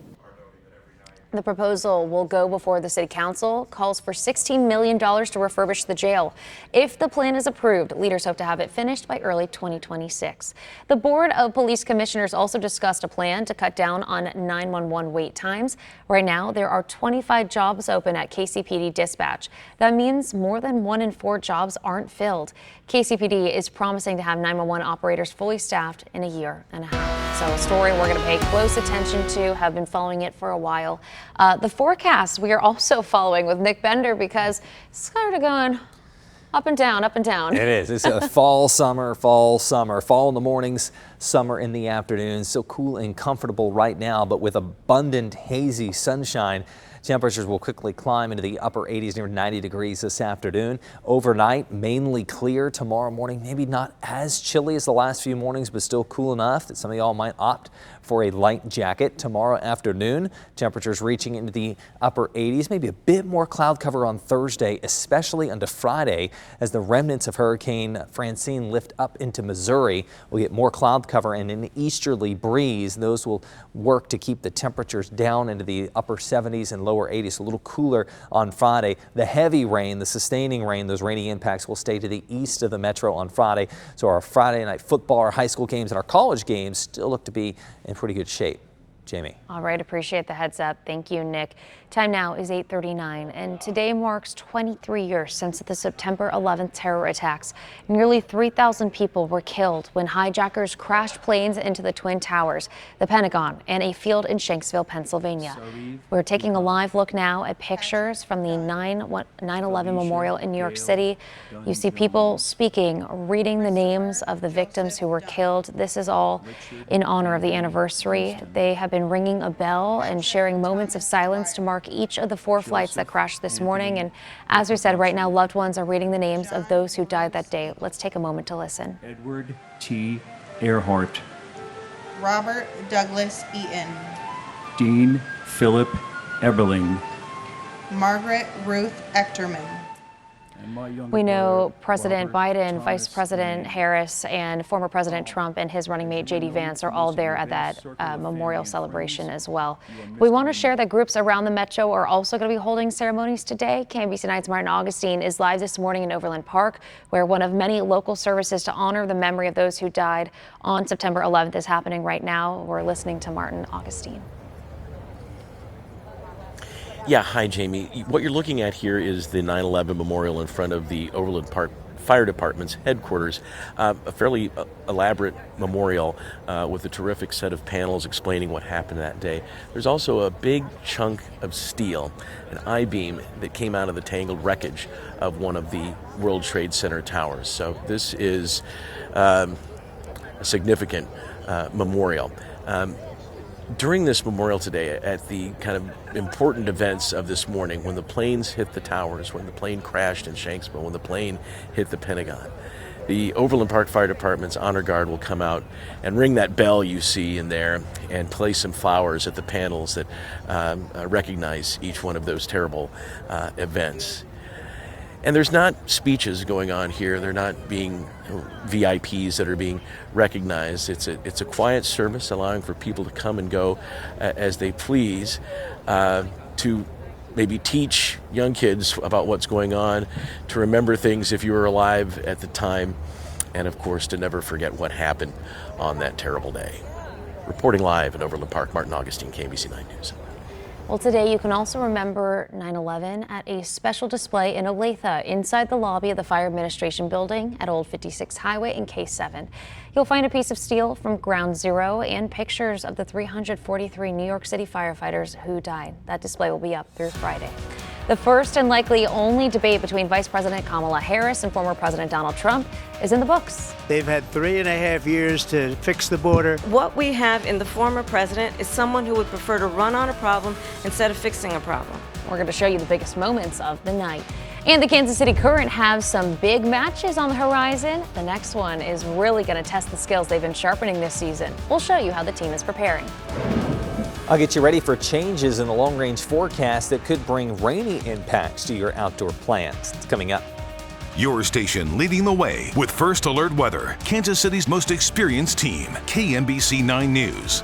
The proposal will go before the city council, calls for $16 million to refurbish the jail. If the plan is approved, leaders hope to have it finished by early 2026. The Board of Police Commissioners also discussed a plan to cut down on 911 wait times. Right now, there are 25 jobs open at KCPD Dispatch. That means more than 1 in 4 jobs aren't filled. KCPD is promising to have 911 operators fully staffed in a year and a half. So a story we're going to pay close attention to, have been following it for a while. The forecast we are also following with Nick Bender because it's kind of going up and down, up and down. It is. It's a fall, summer, fall, summer. Fall in the mornings, summer in the afternoons. So cool and comfortable right now, but with abundant hazy sunshine. Temperatures will quickly climb into the upper 80s, near 90 degrees this afternoon. Overnight, mainly clear. Tomorrow morning, maybe not as chilly as the last few mornings, but still cool enough that some of y'all might opt for a light jacket. Tomorrow afternoon, temperatures reaching into the upper 80s, maybe a bit more cloud cover on Thursday, especially into Friday, as the remnants of Hurricane Francine lift up into Missouri. We'll get more cloud cover and an easterly breeze. Those will work to keep the temperatures down into the upper 70s and lower 80s, a little cooler on Friday. The heavy rain, the sustaining rain, those rainy impacts will stay to the east of the metro on Friday. So our Friday night football, our high school games, and our college games still look to be in pretty good shape. Jamie. All right, appreciate the heads up. Thank you, Nick. Time now is 8:39, and today marks 23 years since the September 11th terror attacks. Nearly 3,000 people were killed when hijackers crashed planes into the Twin Towers, the Pentagon, and a field in Shanksville, Pennsylvania. We're taking a live look now at pictures from the 9/11 memorial in New York City. You see people speaking, reading the names of the victims who were killed. This is all in honor of the anniversary. They have been ringing a bell and sharing moments of silence to mark each of the 4 flights that crashed this morning. And as we said, right now, loved ones are reading the names of those who died that day. Let's take a moment to listen. Edward T. Earhart. Robert Douglas Eaton. Dean Philip Eberling. Margaret Ruth Echterman. We know President Biden, Vice President Harris, and former President Trump and his running mate J.D. Vance are all there at that memorial celebration as well. We want to share that groups around the metro are also going to be holding ceremonies today. KMBC 9's Martin Augustine is live this morning in Overland Park, where one of many local services to honor the memory of those who died on September 11th is happening right now. We're listening to Martin Augustine. Yeah, hi, Jamie. What you're looking at here is the 9/11 memorial in front of the Overland Park Fire Department's headquarters. A fairly elaborate memorial with a terrific set of panels explaining what happened that day. There's also a big chunk of steel, an I-beam that came out of the tangled wreckage of one of the World Trade Center towers. So this is a significant memorial. During this memorial today, at the kind of important events of this morning, when the planes hit the towers, when the plane crashed in Shanksville, when the plane hit the Pentagon, the Overland Park Fire Department's Honor Guard will come out and ring that bell you see in there and place some flowers at the panels that recognize each one of those terrible events. And there's not speeches going on here. They're not being VIPs that are being recognized. It's a quiet service allowing for people to come and go as they please, to maybe teach young kids about what's going on, to remember things if you were alive at the time, and of course to never forget what happened on that terrible day. Reporting live in Overland Park, Martin Augustine, KMBC 9 News. Well, today you can also remember 9/11 at a special display in Olathe inside the lobby of the Fire Administration Building at Old 56 Highway in K7. You'll find a piece of steel from Ground Zero and pictures of the 343 New York City firefighters who died. That display will be up through Friday. The first and likely only debate between Vice President Kamala Harris and former President Donald Trump is in the books. They've had 3.5 years to fix the border. What we have in the former president is someone who would prefer to run on a problem instead of fixing a problem. We're going to show you the biggest moments of the night. And the Kansas City Current have some big matches on the horizon. The next one is really going to test the skills they've been sharpening this season. We'll show you how the team is preparing. I'll get you ready for changes in the long-range forecast that could bring rainy impacts to your outdoor plans. It's coming up. Your station leading the way with First Alert Weather, Kansas City's most experienced team, KMBC 9 News.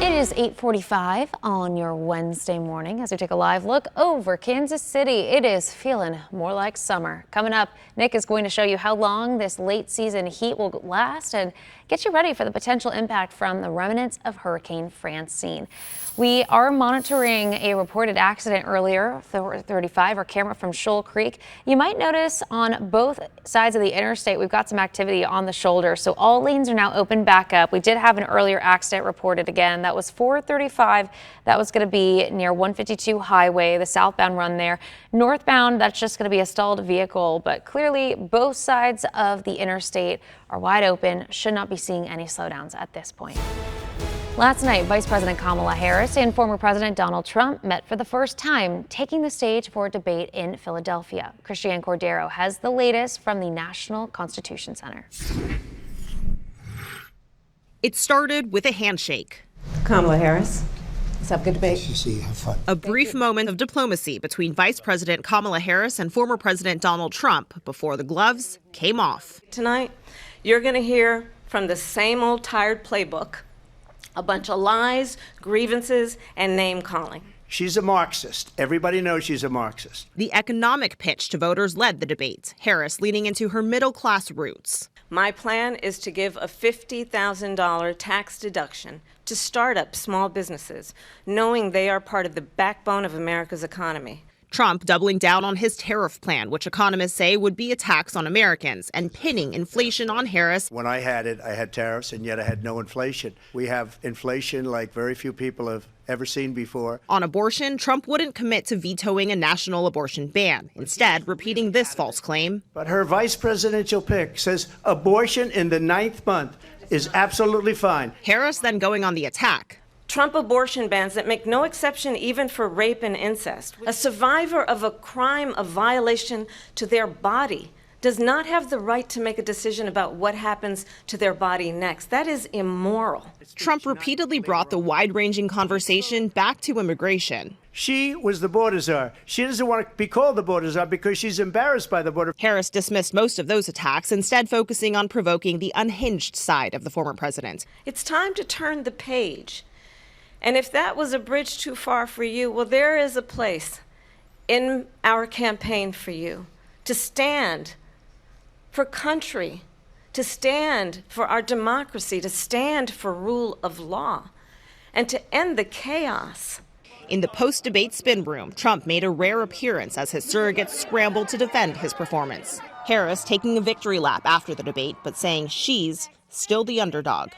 It is 8:45 on your Wednesday morning as we take a live look over Kansas City. It is feeling more like summer. Coming up, Nick is going to show you how long this late season heat will last and get you ready for the potential impact from the remnants of Hurricane Francine. We are monitoring a reported accident earlier, 35, our camera from Shoal Creek. You might notice on both sides of the interstate, we've got some activity on the shoulder. So all lanes are now open back up. We did have an earlier accident reported again. That was 435. That was going to be near 152 Highway, the southbound run there. Northbound, that's just going to be a stalled vehicle, but clearly both sides of the interstate are wide open. Should not be seeing any slowdowns at this point. Last night, Vice President Kamala Harris and former President Donald Trump met for the first time, taking the stage for a debate in Philadelphia. Christiane Cordero has the latest from the National Constitution Center. It started with a handshake. Kamala Harris. Let's have a good debate. Have fun. A brief moment of diplomacy between Vice President Kamala Harris and former President Donald Trump before the gloves came off. Tonight, you're going to hear from the same old tired playbook, a bunch of lies, grievances, and name-calling. She's a Marxist. Everybody knows she's a Marxist. The economic pitch to voters led the debate, Harris leaning into her middle-class roots. My plan is to give a $50,000 tax deduction to start-up small businesses, knowing they are part of the backbone of America's economy. Trump doubling down on his tariff plan, which economists say would be a tax on Americans, and pinning inflation on Harris. When I had it, I had tariffs, and yet I had no inflation. We have inflation like very few people have ever seen before. On abortion, Trump wouldn't commit to vetoing a national abortion ban, instead repeating this false claim. But her vice presidential pick says abortion in the 9th month is absolutely fine. Harris then going on the attack. Trump abortion bans that make no exception even for rape and incest. A survivor of a crime of violation to their body does not have the right to make a decision about what happens to their body next. That is immoral. Trump repeatedly brought the wide-ranging conversation back to immigration. She was the border czar. She doesn't want to be called the border czar because she's embarrassed by the border. Harris dismissed most of those attacks, instead focusing on provoking the unhinged side of the former president. It's time to turn the page. And if that was a bridge too far for you, well, there is a place in our campaign for you to stand for country, to stand for our democracy, to stand for rule of law, and to end the chaos. In the post-debate spin room, Trump made a rare appearance as his surrogates scrambled to defend his performance. Harris taking a victory lap after the debate, but saying she's still the underdog.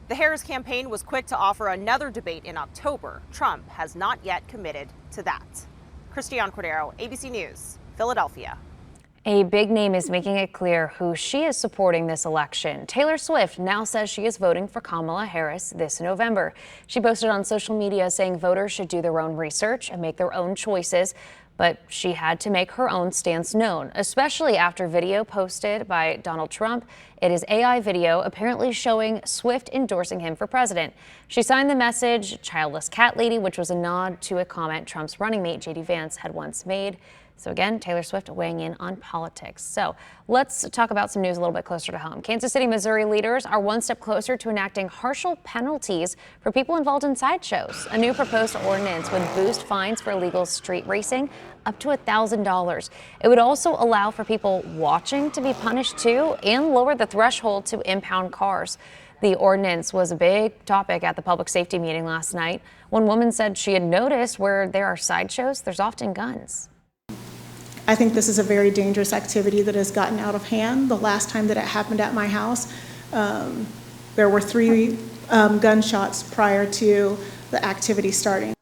The Harris campaign was quick to offer another debate in October. Trump has not yet committed to that. Christiane Cordero, ABC News, Philadelphia. A big name is making it clear who she is supporting this election. Taylor Swift now says she is voting for Kamala Harris this November. She posted on social media saying voters should do their own research and make their own choices. But she had to make her own stance known, especially after video posted by Donald Trump. It is AI video apparently showing Swift endorsing him for president. She signed the message, "Childless Cat Lady," which was a nod to a comment Trump's running mate J.D. Vance had once made. So again, Taylor Swift weighing in on politics. So let's talk about some news a little bit closer to home. Kansas City, Missouri leaders are one step closer to enacting harsher penalties for people involved in sideshows. A new proposed ordinance would boost fines for illegal street racing up to $1,000. It would also allow for people watching to be punished too, and lower the threshold to impound cars. The ordinance was a big topic at the public safety meeting last night. One woman said she had noticed where there are sideshows, there's often guns. I think this is a very dangerous activity that has gotten out of hand. The last time that it happened at my house, there were 3 gunshots prior to the activity starting.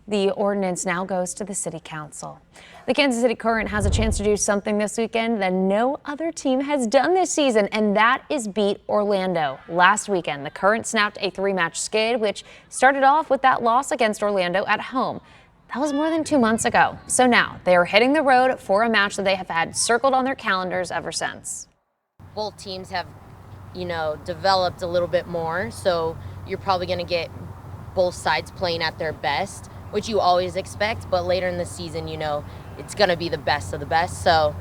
The ordinance now goes to the City Council. The Kansas City Current has a chance to do something this weekend that no other team has done this season, and that is beat Orlando. Last weekend, the Current snapped a 3-match skid, which started off with that loss against Orlando at home. That was more than 2 months ago. So now they are hitting the road for a match that they have had circled on their calendars ever since. Both teams have, developed a little bit more. So you're probably going to get both sides playing at their best, which you always expect. But later in the season, it's going to be the best of the best. So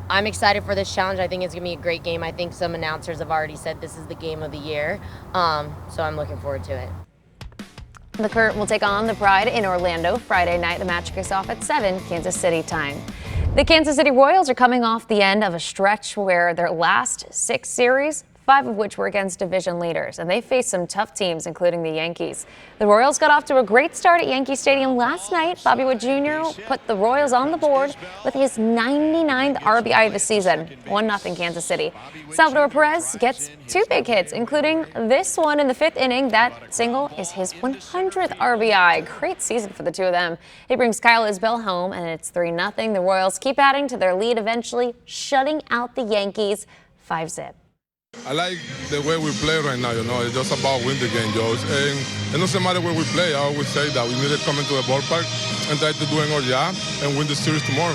I'm excited for this challenge. I think it's going to be a great game. I think some announcers have already said this is the game of the year. So I'm looking forward to it. The Current will take on the Pride in Orlando Friday night. The match kicks off at 7 Kansas City time. The Kansas City Royals are coming off the end of a stretch where their last 6 series, 5 of which were against division leaders, and they faced some tough teams, including the Yankees. The Royals got off to a great start at Yankee Stadium last night. Bobby Wood Jr. put the Royals on the board with his 99th RBI of the season, 1-0 Kansas City. Salvador Perez gets 2 big hits, including this one in the 5th inning. That single is his 100th RBI. Great season for the two of them. He brings Kyle Isbell home, and it's 3-0. The Royals keep adding to their lead, eventually shutting out the Yankees 5-0. I like the way we play right now, it's just about win the game, Joe. And it doesn't matter where we play. I always say that we need to come into the ballpark and try to do our job and win the series tomorrow.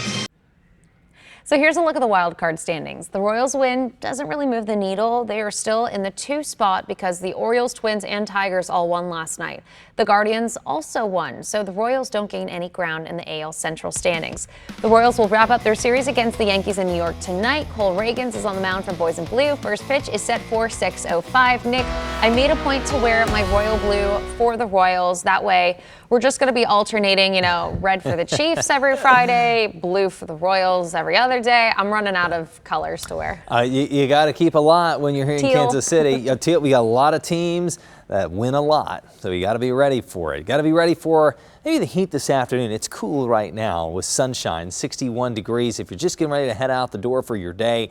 So here's a look at the wild card standings. The Royals win doesn't really move the needle. They are still in the 2 spot because the Orioles, Twins, and Tigers all won last night. The Guardians also won, so the Royals don't gain any ground in the AL Central standings. The Royals will wrap up their series against the Yankees in New York tonight. Cole Reagans is on the mound for Boys in Blue. First pitch is set for 6:05. Nick, I made a point to wear my royal blue for the Royals. That way, we're just going to be alternating, red for the Chiefs every Friday, blue for the Royals every other day. I'm running out of colors to wear. You got to keep a lot when you're here in Teal. Kansas City. Teal, we got a lot of teams that win a lot, so you got to be ready for it. You got to be ready for maybe the heat this afternoon. It's cool right now with sunshine, 61 degrees. If you're just getting ready to head out the door for your day,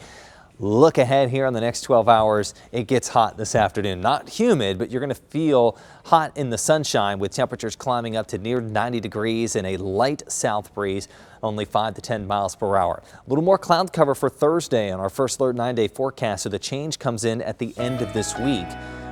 look ahead here on the next 12 hours. It gets hot this afternoon. Not humid, but you're going to feel hot in the sunshine with temperatures climbing up to near 90 degrees and a light south breeze, only 5 to 10 miles per hour. A little more cloud cover for Thursday on our First Alert 9-day forecast, so the change comes in at the end of this week,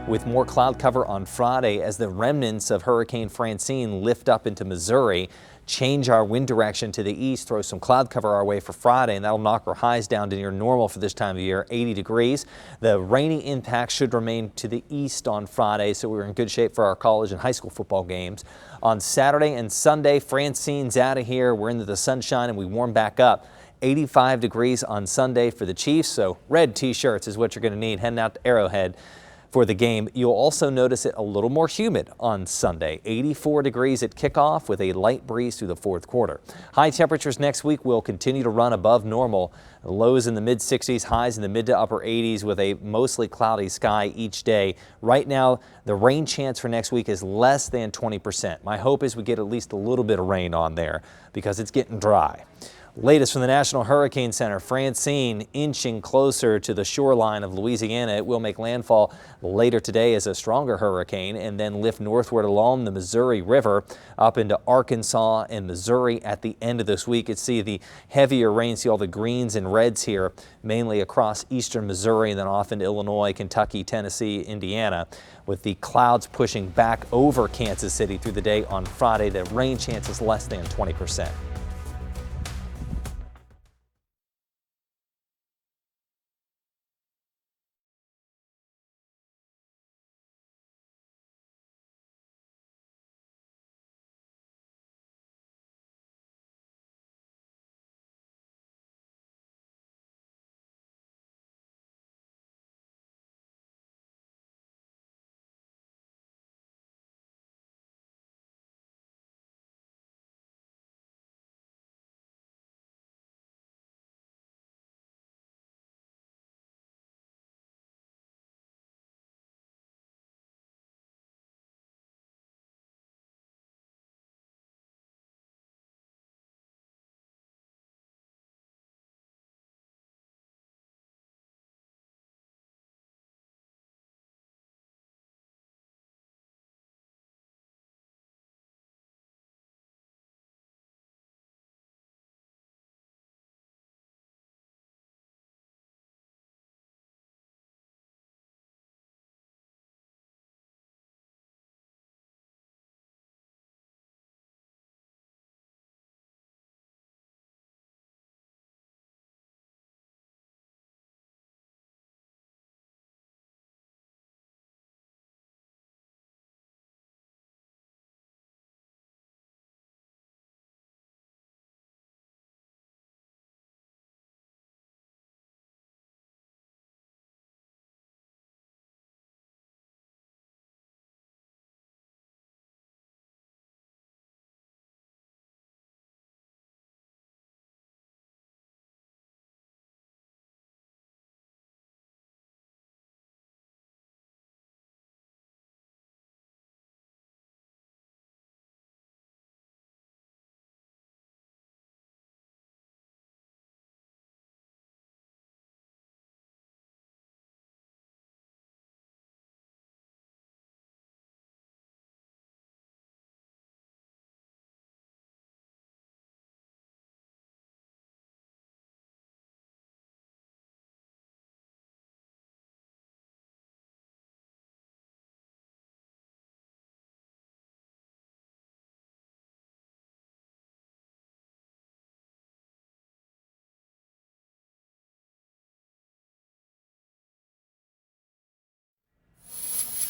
with more cloud cover on Friday as the remnants of Hurricane Francine lift up into Missouri, change our wind direction to the east, throw some cloud cover our way for Friday, and that'll knock our highs down to near normal for this time of year, 80 degrees. The rainy impact should remain to the east on Friday, so we're in good shape for our college and high school football games. On Saturday and Sunday, Francine's out of here. We're into the sunshine and we warm back up. 85 degrees on Sunday for the Chiefs, so red t-shirts is what you're going to need heading out to Arrowhead for the game. You'll also notice it a little more humid on Sunday. 84 degrees at kickoff with a light breeze through the fourth quarter. High temperatures next week will continue to run above normal. Lows in the mid 60s, highs in the mid to upper 80s with a mostly cloudy sky each day. Right now, the rain chance for next week is less than 20%. My hope is we get at least a little bit of rain on there because it's getting dry. Latest from the National Hurricane Center, Francine inching closer to the shoreline of Louisiana. It will make landfall later today as a stronger hurricane and then lift northward along the Missouri River up into Arkansas and Missouri at the end of this week. It's see the heavier rain, see all the greens and reds here, mainly across eastern Missouri and then off into Illinois, Kentucky, Tennessee, Indiana. With the clouds pushing back over Kansas City through the day on Friday, the rain chance is less than 20%.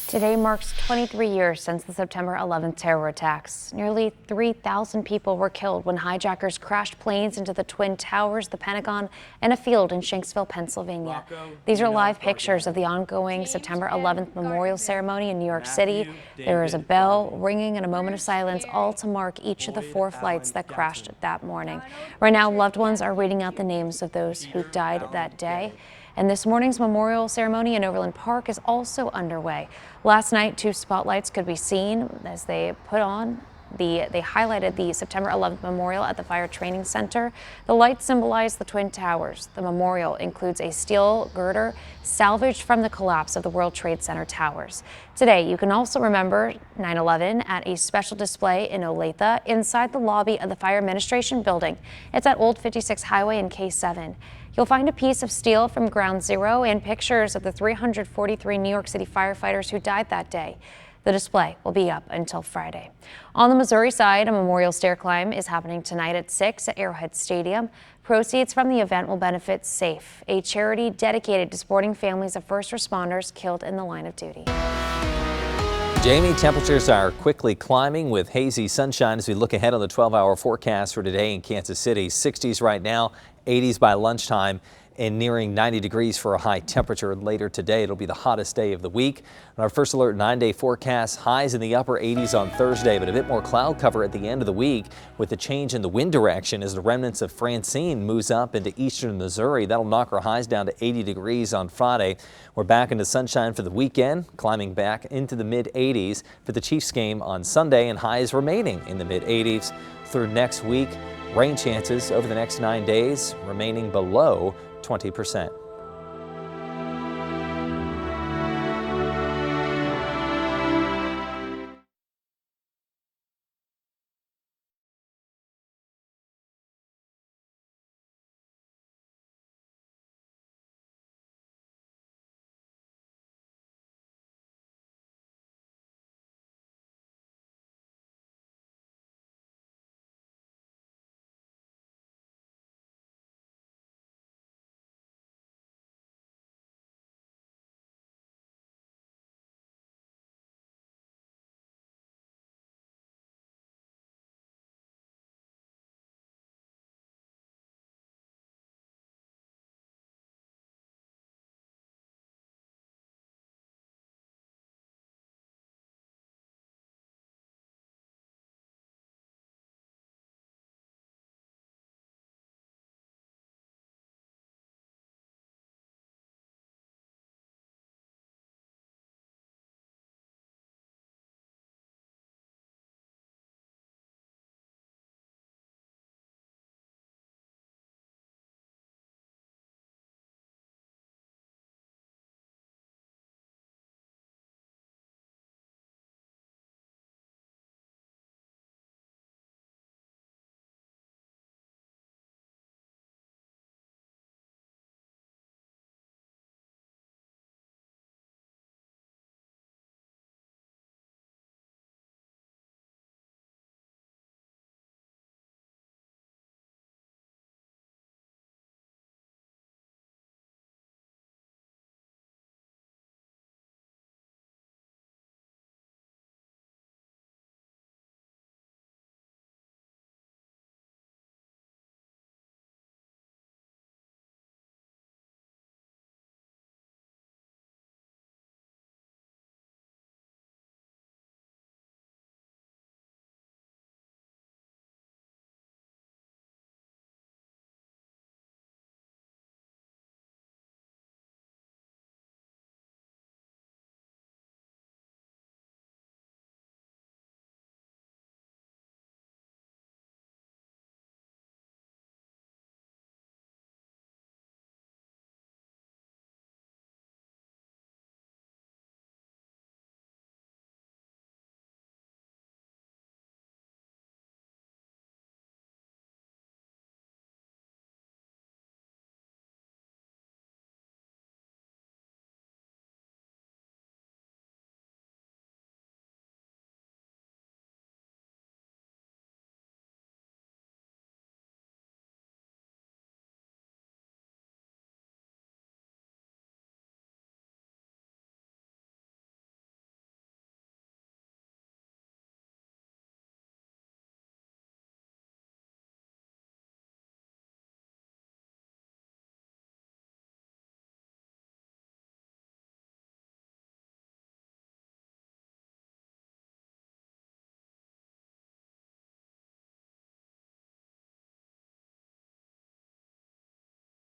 Today marks 23 years since the September 11th terror attacks. Nearly 3,000 people were killed when hijackers crashed planes into the Twin Towers, the Pentagon, and a field in Shanksville, Pennsylvania. These are live pictures of the ongoing September 11th memorial ceremony in New York City. There is a bell ringing and a moment of silence, all to mark each of the 4 flights that crashed that morning. Right now, loved ones are reading out the names of those who died that day. And this morning's memorial ceremony in Overland Park is also underway. Last night, 2 spotlights could be seen as they highlighted the September 11th memorial at the Fire Training Center. The lights symbolize the Twin Towers. The memorial includes a steel girder salvaged from the collapse of the World Trade Center towers. Today, you can also remember 9/11 at a special display in Olathe inside the lobby of the Fire Administration Building. It's at Old 56 Highway in K7. You'll find a piece of steel from Ground Zero and pictures of the 343 New York City firefighters who died that day. The display will be up until Friday. On the Missouri side, a memorial stair climb is happening tonight at 6 at Arrowhead Stadium. Proceeds from the event will benefit SAFE, a charity dedicated to supporting families of first responders killed in the line of duty. Jamie, temperatures are quickly climbing with hazy sunshine as we look ahead on the 12-hour forecast for today in Kansas City. 60s right now, 80s by lunchtime, and nearing 90 degrees for a high temperature later today. It'll be the hottest day of the week. On our first alert 9-day forecast, highs in the upper 80s on Thursday, but a bit more cloud cover at the end of the week with the change in the wind direction as the remnants of Francine moves up into eastern Missouri. That'll knock our highs down to 80 degrees on Friday. We're back into sunshine for the weekend, climbing back into the mid 80s for the Chiefs game on Sunday, and highs remaining in the mid 80s through next week. Rain chances over the next 9 days remaining below 20%.